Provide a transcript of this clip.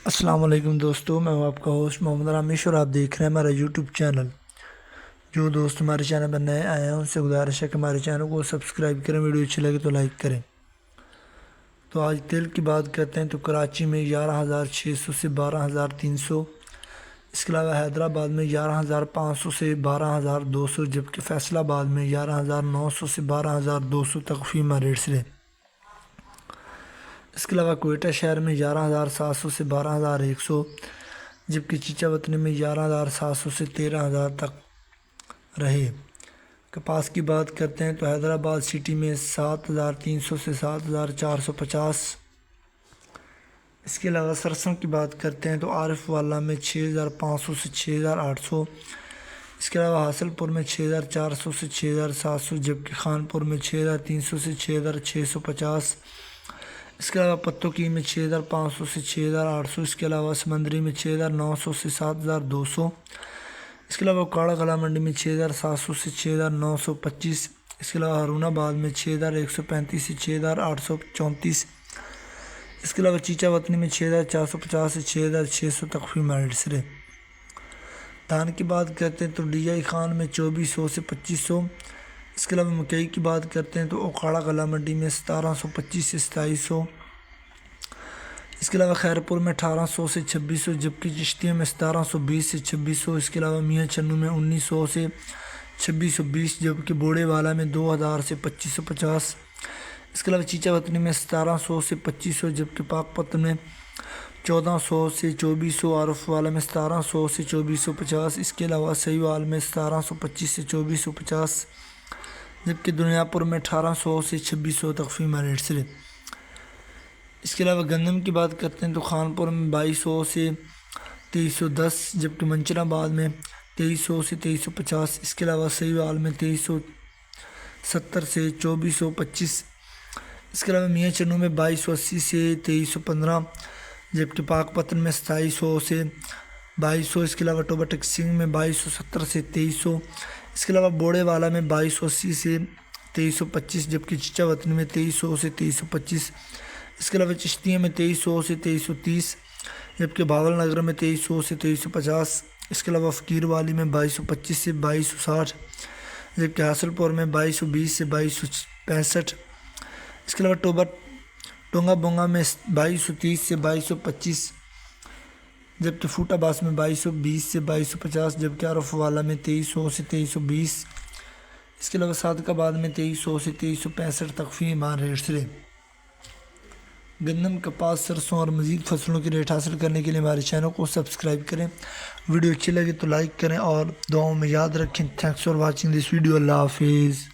السلام علیکم دوستو، میں ہوں آپ کا ہوسٹ محمد رامیش اور آپ دیکھ رہے ہیں ہمارا یوٹیوب چینل۔ جو دوست ہمارے چینل پر نئے آئے ہیں ان سے گزارش ہے کہ ہمارے چینل کو سبسکرائب کریں، ویڈیو اچھی لگے تو لائک کریں۔ تو آج تیل کی بات کرتے ہیں تو کراچی میں 11,600 سے 12,300، اس کے علاوہ حیدرآباد میں 11,500 سے 12,200، جبکہ فیصل آباد میں 11,900 سے 12,200 تک فیمہ ریٹس رہے۔ اس کے علاوہ کوئٹہ شہر میں 11,700 سے 12,100، جبکہ چیچا وطنی میں 11,700 سے 13,000 تک رہے۔ کپاس کی بات کرتے ہیں تو حیدرآباد سٹی میں 7,300 سے 7,450۔ اس کے علاوہ سرسنگ کی بات کرتے ہیں تو عارف واللہ میں 6,500 سے 6,800۔ اس کے علاوہ حاصل پور میں 6,400 سے 6,700، جبکہ خانپور میں 6,300 سے 6,650۔ اس کے علاوہ پتو کی میں 6,500 سے 6,800۔ اس کے علاوہ سمندری میں 6,900 سے 7,200۔ اس کے علاوہ کاڑا کلا منڈی میں 6,700 سے 6,925۔ اس کے علاوہ ہارون آباد میں 6,135 سے 6,834۔ اس کے علاوہ چیچا وطنی میں 6,450 سے 6,600 تک فیمہ ریٹس رہے۔ دھان کی بات کرتے ہیں تو ڈی آئی خان میں 2,400 سے 2,500۔ اس کے علاوہ مکئی کی بات کرتے ہیں تو اوکھاڑا کلا منڈی میں 1,725 سے 2,700۔ اس کے علاوہ خیرپور میں 1,800 سے 2,600، جبکہ چشتیہ میں 1,720 سے 2,600۔ اس کے علاوہ میاں چنو میں 1,900 سے 2,620، جبکہ بوڑے والا میں 2,000 سے 2,550۔ اس کے علاوہ چیچا وطنی میں 1,700 سے 2,500، جبکہ پاک پتن میں 1,400 سے 2,400۔ عارف والا میں 1,700 سے 2,450۔ اس کے علاوہ سہیوال میں 1,725 سے 2,450، جبکہ دنیا پور میں 1,800 سے 2,600 تک فیمہ ریٹس رہے۔ اس کے علاوہ گندم کی بات کرتے ہیں تو خانپور میں 2,200 سے 2,310، جبکہ منچر آباد میں 2,300 سے 2,350۔ اس کے علاوہ سہیوال میں 2,370 سے 2,425۔ اس کے علاوہ میاں چنو میں 2,280 سے 2,315، جبکہ پاک پتن میں 2,700 سے 2,200۔ اس کے علاوہ ٹوبا ٹکسنگ میں 2,270 سے 2,300۔ اس کے علاوہ بوڑے والا میں 2,280 سے 2,325، جبکہ چیچا وطنی میں 2,300 سے 2,325۔ اس کے علاوہ چشتیہ میں 2,300 سے 2,330، جبکہ بھاول نگر میں 2,300 سے 2,350۔ اس کے علاوہ فقیر والی میں 2,225 سے 2,260، جبکہ حاصل پور میں 2,220 سے 2,265۔ اس کے علاوہ ٹونگا بونگا میں 2,230 سے 2,225، جبکہ فوٹا باس میں 2,220 سے 2,250، جبکہ عارف والا میں 2,300 سے 2,320۔ اس کے علاوہ صادق آباد میں 2,300 سے 2,365 تک فیمہ ریٹس رہے۔ گندم، کپاس، سرسوں اور مزید فصلوں کی ریٹ حاصل کرنے کے لیے ہمارے چینل کو سبسکرائب کریں، ویڈیو اچھی لگے تو لائک کریں اور دعاؤں میں یاد رکھیں۔ Thanks for watching this video. اللہ حافظ۔